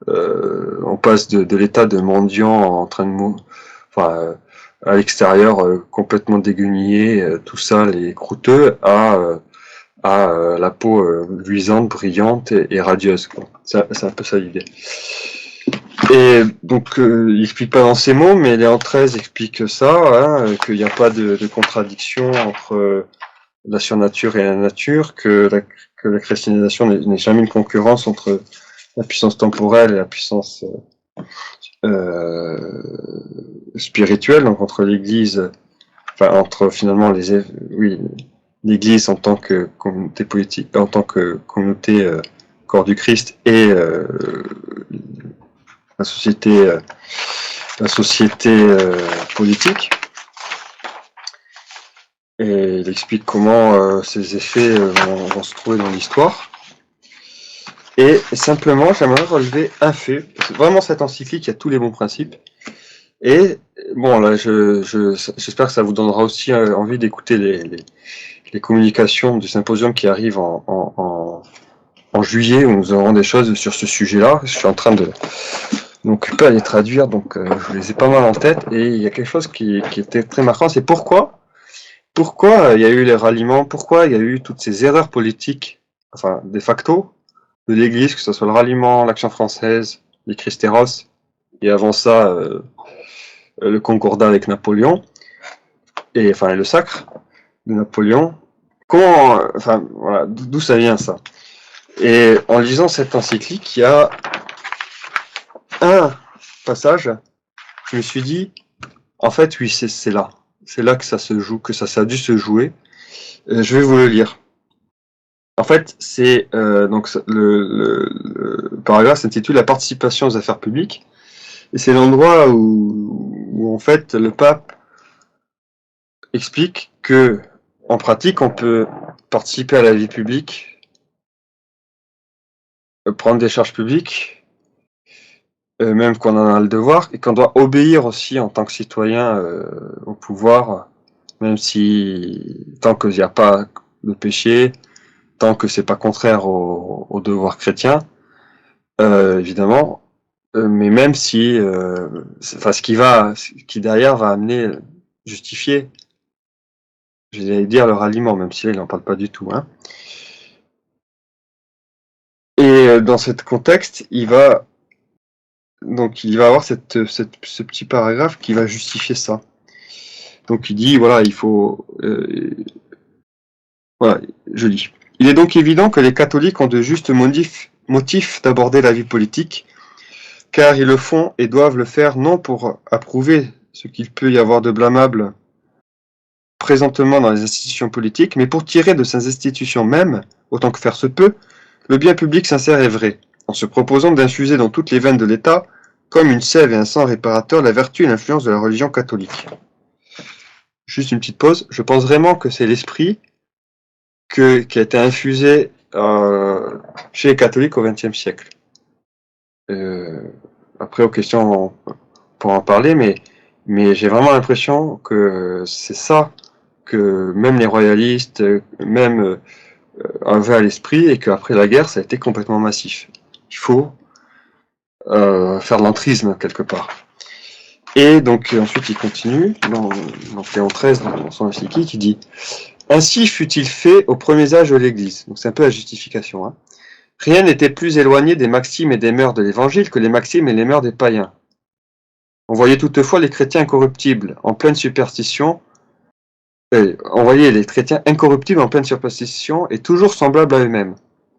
on passe de l'état de mendiant en train de à l'extérieur complètement déguenillé, tout sale et croûteux, à la peau luisante, brillante et radieuse. C'est un peu ça l'idée. Et donc il explique pas dans ces mots, mais Léon XIII explique ça, qu'il n'y a pas de contradiction entre la surnature et la nature, que la christianisation n'est jamais une concurrence entre la puissance temporelle et la puissance spirituelle, donc entre l'Église, entre finalement l'Église en tant que communauté politique, en tant que communauté corps du Christ, et la société politique. Et il explique comment ces effets vont se trouver dans l'histoire. Et simplement, j'aimerais relever un fait. Vraiment, cette encyclique, il y a tous les bons principes. Et bon, là, j'espère que ça vous donnera aussi envie d'écouter les communications du symposium qui arrive en juillet, où nous aurons des choses sur ce sujet-là. Je suis en train de m'occuper à les traduire, donc je les ai pas mal en tête. Et il y a quelque chose qui était très marquant, c'est pourquoi il y a eu les ralliements, pourquoi il y a eu toutes ces erreurs politiques, enfin, de facto, de l'Église, que ce soit le ralliement, l'Action française, les Christéros, et avant ça, le concordat avec Napoléon, et le sacre de Napoléon. D'où ça vient ça? Et en lisant cette encyclique, il y a un passage, je me suis dit, en fait, oui, c'est là. C'est là que ça se joue, que ça a dû se jouer. Je vais vous le lire. En fait, c'est donc le paragraphe s'intitule La participation aux affaires publiques, et c'est l'endroit où en fait le pape explique que en pratique, on peut participer à la vie publique, prendre des charges publiques, même qu'on en a le devoir, et qu'on doit obéir aussi en tant que citoyen au pouvoir, même si tant qu'il n'y a pas de péché, tant que c'est pas contraire au devoir chrétien, évidemment. Mais même si, ce qui derrière va amener, justifier, j'allais dire le ralliement, même si là il n'en parle pas du tout, hein. Et dans ce contexte, il va avoir ce petit paragraphe qui va justifier ça. Donc il dit, voilà, il faut... voilà, je lis. Il est donc évident que les catholiques ont de justes motifs d'aborder la vie politique, car ils le font et doivent le faire non pour approuver ce qu'il peut y avoir de blâmable présentement dans les institutions politiques, mais pour tirer de ces institutions mêmes, autant que faire se peut, le bien public sincère et vrai, en se proposant d'infuser dans toutes les veines de l'État, comme une sève et un sang réparateur, la vertu et l'influence de la religion catholique. Juste une petite pause, je pense vraiment que c'est l'esprit qui a été infusé chez les catholiques au XXe siècle. Après, aux questions, on pourra en parler, mais j'ai vraiment l'impression que c'est ça que même les royalistes, même avaient à l'esprit, et qu'après la guerre, ça a été complètement massif. Il faut faire de l'entrisme quelque part. Et donc ensuite il continue dans Léon XIII, dans son encyclique, il dit « Ainsi fut-il fait aux premiers âges de l'Église ». Donc c'est un peu la justification. Hein. Rien n'était plus éloigné des maximes et des mœurs de l'Évangile que les maximes et les mœurs des païens. On voyait toutefois les chrétiens incorruptibles, en pleine superstition, et toujours semblables à eux-mêmes,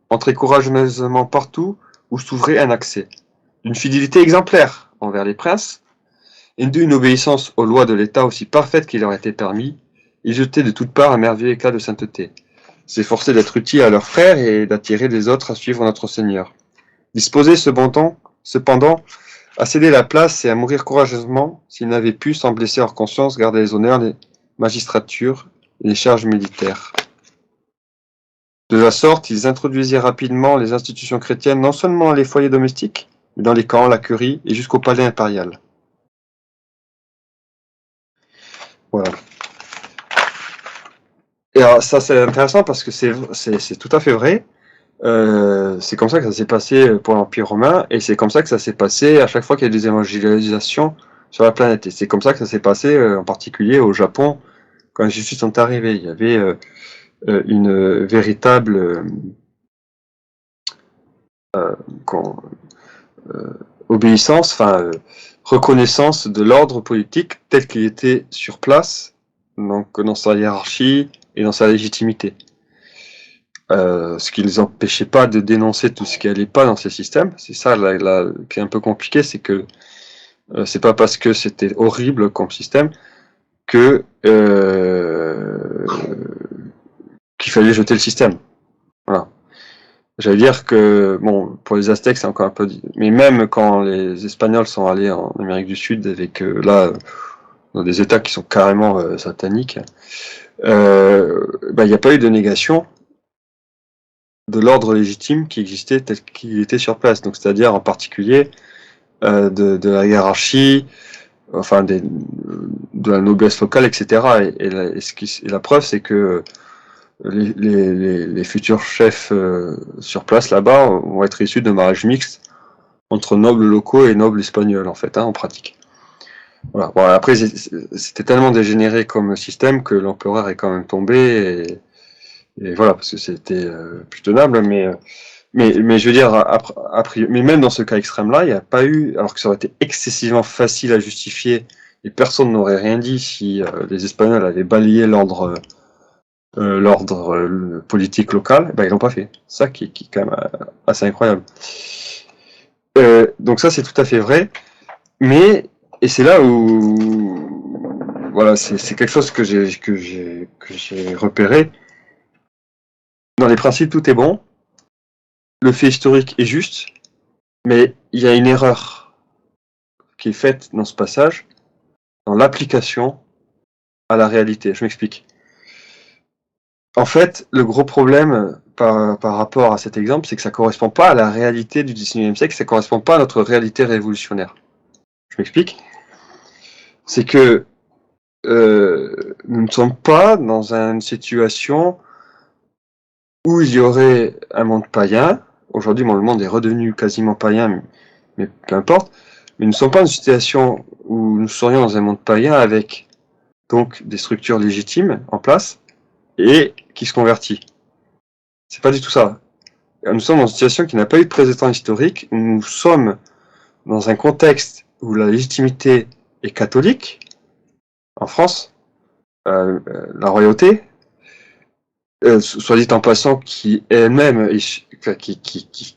entraient courageusement partout où s'ouvrait un accès, d'une fidélité exemplaire envers les princes, et d'une obéissance aux lois de l'État aussi parfaite qu'il leur était permis, ils jetaient de toutes parts un merveilleux éclat de sainteté, s'efforçaient d'être utiles à leurs frères et d'attirer les autres à suivre notre Seigneur. Disposés cependant, à céder la place et à mourir courageusement s'ils n'avaient pu, sans blesser leur conscience, garder les honneurs, les magistratures et les charges militaires. De la sorte, ils introduisaient rapidement les institutions chrétiennes non seulement dans les foyers domestiques, mais dans les camps, la curie et jusqu'au palais impérial. Voilà. Et alors, ça, c'est intéressant parce que c'est tout à fait vrai. C'est comme ça que ça s'est passé pour l'Empire romain, et c'est comme ça que ça s'est passé à chaque fois qu'il y a des évangélisations sur la planète. Et c'est comme ça que ça s'est passé en particulier au Japon quand les Jésuites sont arrivés. Il y avait une véritable obéissance, reconnaissance de l'ordre politique tel qu'il était sur place, donc dans sa hiérarchie et dans sa légitimité. Ce qui ne les empêchait pas de dénoncer tout ce qui allait pas dans ces systèmes. C'est ça qui est un peu compliqué, c'est que c'est pas parce que c'était horrible comme système que qu'il fallait jeter le système. Voilà. J'allais dire que, bon, pour les Aztèques, c'est encore un peu... Mais même quand les Espagnols sont allés en Amérique du Sud, avec, dans des États qui sont carrément sataniques, il n'y a pas eu de négation de l'ordre légitime qui existait tel qu'il était sur place. Donc, c'est-à-dire, en particulier, de la hiérarchie, de la noblesse locale, etc. Et la preuve, c'est que les futurs chefs sur place là-bas vont être issus de mariages mixtes entre nobles locaux et nobles espagnols, en fait, en pratique. Voilà. Bon, après, c'était tellement dégénéré comme système que l'empereur est quand même tombé, et voilà, parce que c'était plus tenable, mais je veux dire, mais même dans ce cas extrême-là, il n'y a pas eu, alors que ça aurait été excessivement facile à justifier, et personne n'aurait rien dit si les Espagnols avaient balayé l'ordre politique local, ils l'ont pas fait. Ça qui est quand même assez incroyable. Donc ça, c'est tout à fait vrai, et c'est là où, voilà, c'est quelque chose que j'ai repéré. Dans les principes, tout est bon, le fait historique est juste, mais il y a une erreur qui est faite dans ce passage, dans l'application à la réalité. Je m'explique. En fait, le gros problème par rapport à cet exemple, c'est que ça correspond pas à la réalité du 19e siècle, ça correspond pas à notre réalité révolutionnaire. Je m'explique. C'est que nous ne sommes pas dans une situation où il y aurait un monde païen. Aujourd'hui, le monde est redevenu quasiment païen, mais peu importe. Mais nous ne sommes pas dans une situation où nous serions dans un monde païen avec donc des structures légitimes en place et qui se convertit. C'est pas du tout ça. Nous sommes dans une situation qui n'a pas eu de précédent historique. Nous sommes dans un contexte où la légitimité est catholique, en France, la royauté, soit dit en passant, qui elle-même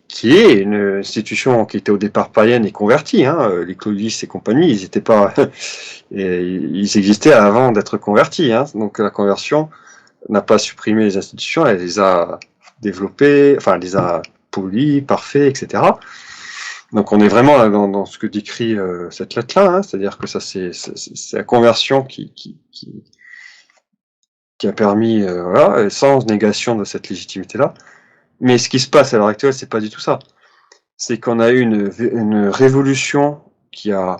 qui est une institution qui était au départ païenne et convertie. Hein, les Clovis et compagnie, ils étaient pas, ils existaient avant d'être convertis. Hein, donc la conversion n'a pas supprimé les institutions, elle les a développées, enfin elle les a polies, parfait, etc. Donc on est vraiment dans ce que décrit cette lettre-là, hein, c'est-à-dire que ça c'est la conversion qui a permis, voilà, sans négation de cette légitimité-là. Mais ce qui se passe à l'heure actuelle, c'est pas du tout ça. C'est qu'on a eu une révolution qui a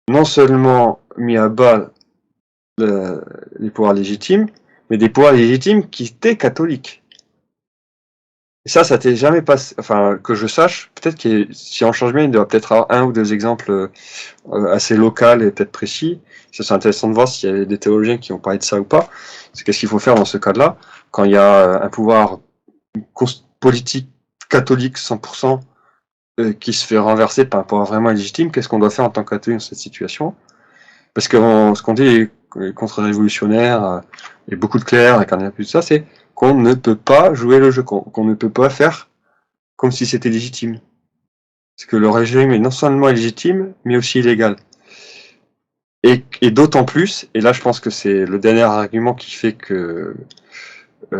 non seulement mis à bas les pouvoirs légitimes, mais des pouvoirs légitimes qui étaient catholiques. Et ça t'est jamais passé, enfin, que je sache, peut-être que si on change bien, il doit peut-être avoir un ou deux exemples assez locaux et peut-être précis. Ça serait intéressant de voir s'il y a des théologiens qui ont parlé de ça ou pas. C'est qu'est-ce qu'il faut faire dans ce cas-là, quand il y a un pouvoir politique catholique 100% qui se fait renverser par un pouvoir vraiment légitime, qu'est-ce qu'on doit faire en tant que catholique dans cette situation? Parce que ce qu'on dit les contre-révolutionnaires et beaucoup de clercs et quand il n'y a plus de ça, c'est qu'on ne peut pas jouer le jeu, qu'on ne peut pas faire comme si c'était légitime. Parce que le régime est non seulement illégitime, mais aussi illégal. Et d'autant plus, et là je pense que c'est le dernier argument qui fait que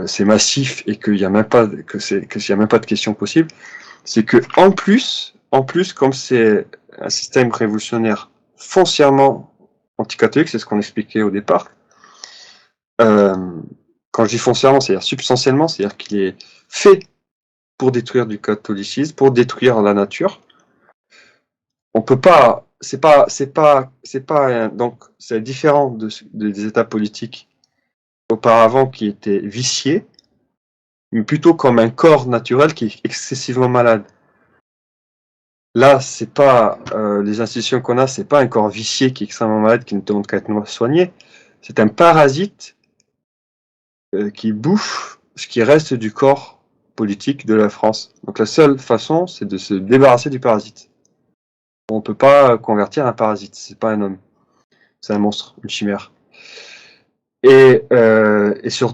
c'est massif et qu'il n'y a même pas qu'il y a même pas de question possible, c'est que en plus, comme c'est un système révolutionnaire foncièrement anticatholique, c'est ce qu'on expliquait au départ. Quand je dis foncièrement, c'est-à-dire substantiellement, c'est-à-dire qu'il est fait pour détruire du catholicisme, pour détruire la nature. On peut pas, donc c'est différent des États politiques auparavant qui étaient viciés, mais plutôt comme un corps naturel qui est excessivement malade. Là, c'est pas les institutions qu'on a, c'est pas un corps vicié qui est extrêmement malade, qui ne demande qu'à être soigné. C'est un parasite qui bouffe ce qui reste du corps politique de la France. Donc la seule façon, c'est de se débarrasser du parasite. On peut pas convertir un parasite, c'est pas un homme, c'est un monstre, une chimère. Et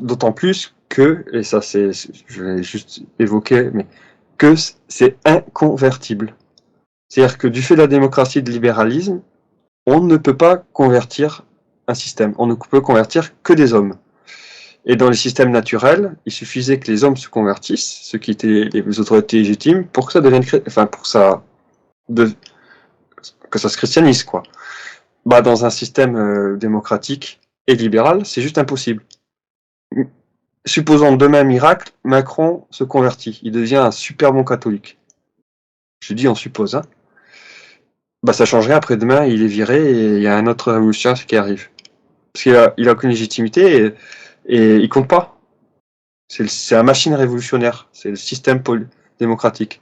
d'autant plus que, et ça c'est, je l'ai juste évoqué, mais que c'est inconvertible. C'est-à-dire que du fait de la démocratie et de libéralisme, on ne peut pas convertir un système. On ne peut convertir que des hommes. Et dans les systèmes naturels, il suffisait que les hommes se convertissent, ceux qui étaient les autorités légitimes, pour que ça devienne, que ça se christianise, quoi. Bah, dans un système démocratique et libéral, c'est juste impossible. Supposons demain miracle, Macron se convertit, il devient un super bon catholique. Je dis on suppose, hein. Bah ça change rien, après demain il est viré et il y a un autre révolutionnaire qui arrive. Parce qu'il a aucune légitimité et il compte pas. C'est la machine révolutionnaire, c'est le système démocratique.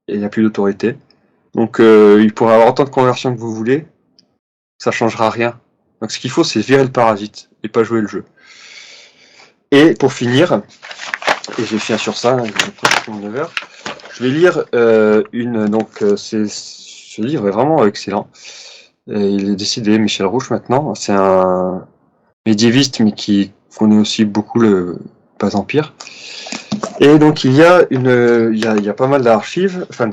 Et il n'y a plus d'autorité. Donc il pourrait avoir autant de conversions que vous voulez, ça changera rien. Donc ce qu'il faut, c'est virer le parasite et pas jouer le jeu. Et pour finir, et je vais finir sur ça, je vais lire ce livre est vraiment excellent. Il est décédé, Michel Rouche maintenant. C'est un médiéviste, mais qui connaît aussi beaucoup le Bas-Empire. Et donc il y a pas mal d'archives, enfin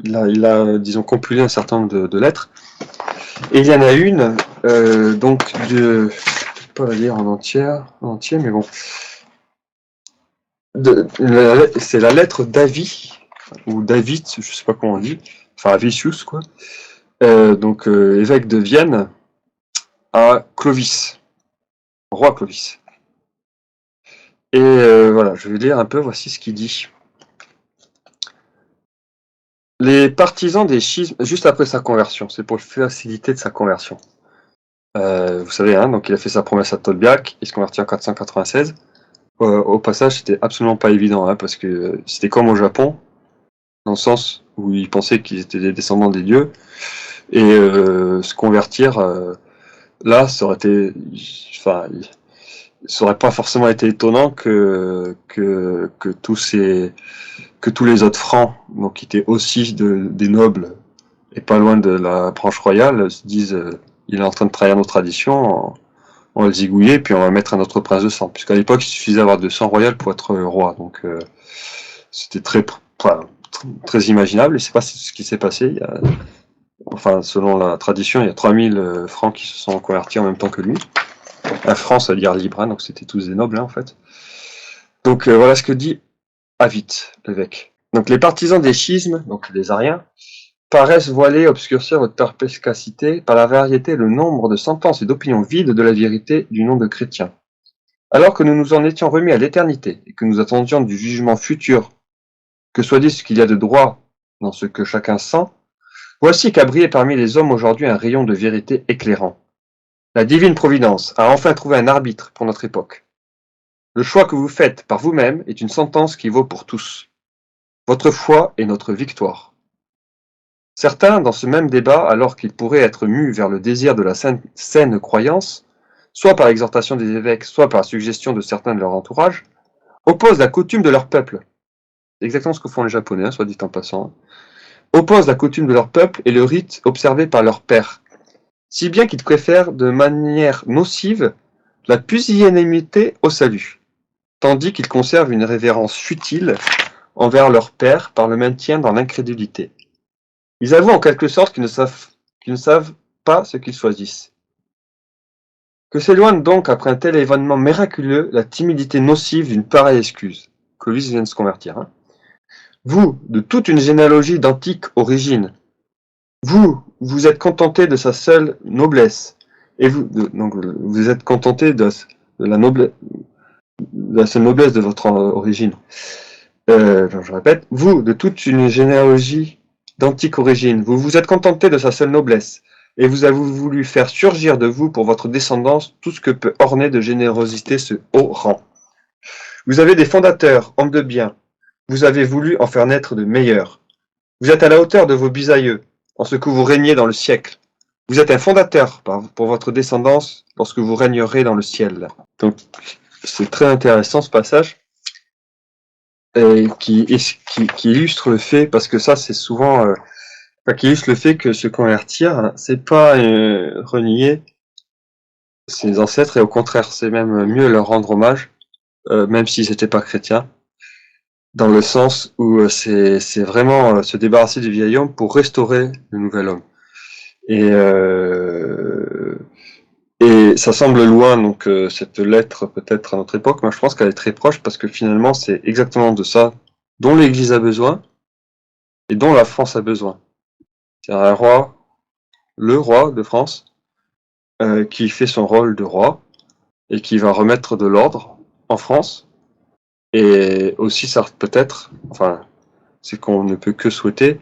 il a disons compilé un certain nombre de lettres. Et il y en a une, donc de, pas la lire en entier, mais bon. C'est la lettre d'Avis, ou David, je sais pas comment on dit, enfin Avicius, quoi. Donc évêque de Vienne à Clovis, roi Clovis. Et voilà, je vais lire un peu, voici ce qu'il dit. Les partisans des schismes, juste après sa conversion, c'est pour faciliter de sa conversion. Vous savez, hein, donc il a fait sa promesse à Tolbiac, il se convertit en 496. Au passage, c'était absolument pas évident, hein, parce que c'était comme au Japon, dans le sens où ils pensaient qu'ils étaient des descendants des dieux, et se convertir, là, ça aurait été, enfin, ça aurait pas forcément été étonnant que tous les autres francs, donc qui étaient aussi des nobles et pas loin de la branche royale, se disent il est en train de trahir nos traditions, on va le zigouiller, puis on va mettre un autre prince de sang. Puisqu'à l'époque, il suffisait d'avoir de sang royal pour être roi. Donc c'était très imaginable, et c'est pas ce qui s'est passé. Enfin, selon la tradition, il y a 3000 francs qui se sont convertis en même temps que lui. Un franc, ça veut dire libre, hein, donc c'était tous des nobles, hein, en fait. Donc voilà ce que dit Avit, l'évêque. Donc les partisans des schismes, donc les ariens, paraissent voiler, obscurcir votre perspicacité par la variété et le nombre de sentences et d'opinions vides de la vérité du nom de chrétien. Alors que nous nous en étions remis à l'éternité et que nous attendions du jugement futur, que soit dit ce qu'il y a de droit dans ce que chacun sent, voici qu'a brillé parmi les hommes aujourd'hui un rayon de vérité éclairant. La divine providence a enfin trouvé un arbitre pour notre époque. Le choix que vous faites par vous-même est une sentence qui vaut pour tous. Votre foi est notre victoire. Certains, dans ce même débat, alors qu'ils pourraient être mus vers le désir de la saine croyance, soit par l'exhortation des évêques, soit par la suggestion de certains de leur entourage, opposent la coutume de leur peuple. C'est exactement ce que font les Japonais, hein, soit dit en passant. Opposent la coutume de leur peuple et le rite observé par leur père, si bien qu'ils préfèrent de manière nocive la pusillanimité au salut, tandis qu'ils conservent une révérence futile envers leur père par le maintien dans l'incrédulité. Ils avouent en quelque sorte qu'ils ne savent pas ce qu'ils choisissent. Que s'éloigne donc après un tel événement miraculeux la timidité nocive d'une pareille excuse. Clovis vient de se convertir. Hein. Vous, de toute une généalogie d'antique origine, vous êtes contenté de sa seule noblesse, et vous êtes contenté de la seule noblesse de votre origine. Je répète, vous, de toute une généalogie d'antique origine, vous vous êtes contenté de sa seule noblesse, et vous avez voulu faire surgir de vous pour votre descendance tout ce que peut orner de générosité ce haut rang. Vous avez des fondateurs, hommes de bien, vous avez voulu en faire naître de meilleurs. Vous êtes à la hauteur de vos bisaïeux, en ce que vous régnez dans le siècle. Vous êtes un fondateur pour votre descendance lorsque vous régnerez dans le ciel. Donc, c'est très intéressant ce passage. Qui illustre le fait, parce que ça c'est souvent, qui illustre le fait que se convertir, hein, c'est pas renier ses ancêtres, et au contraire, c'est même mieux leur rendre hommage, même s'ils n'étaient pas chrétiens, dans le sens où c'est vraiment se débarrasser du vieil homme pour restaurer le nouvel homme. Et ça semble loin, donc cette lettre peut-être à notre époque, mais je pense qu'elle est très proche parce que finalement c'est exactement de ça dont l'Église a besoin et dont la France a besoin. C'est un roi, le roi de France, qui fait son rôle de roi et qui va remettre de l'ordre en France. Et aussi ça peut-être, enfin c'est qu'on ne peut que souhaiter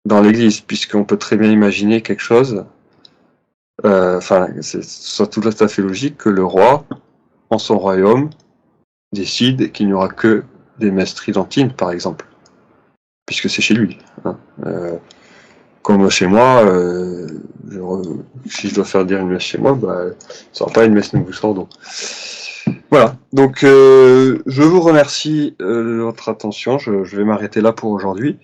dans l'Église, puisqu'on peut très bien imaginer quelque chose. C'est surtout tout à fait logique que le roi, en son royaume, décide qu'il n'y aura que des messes tridentines, par exemple, puisque c'est chez lui. Hein. Comme chez moi, si je dois faire dire une messe chez moi, ce sera pas une messe Novus Ordo. Voilà, donc je vous remercie de votre attention, je vais m'arrêter là pour aujourd'hui.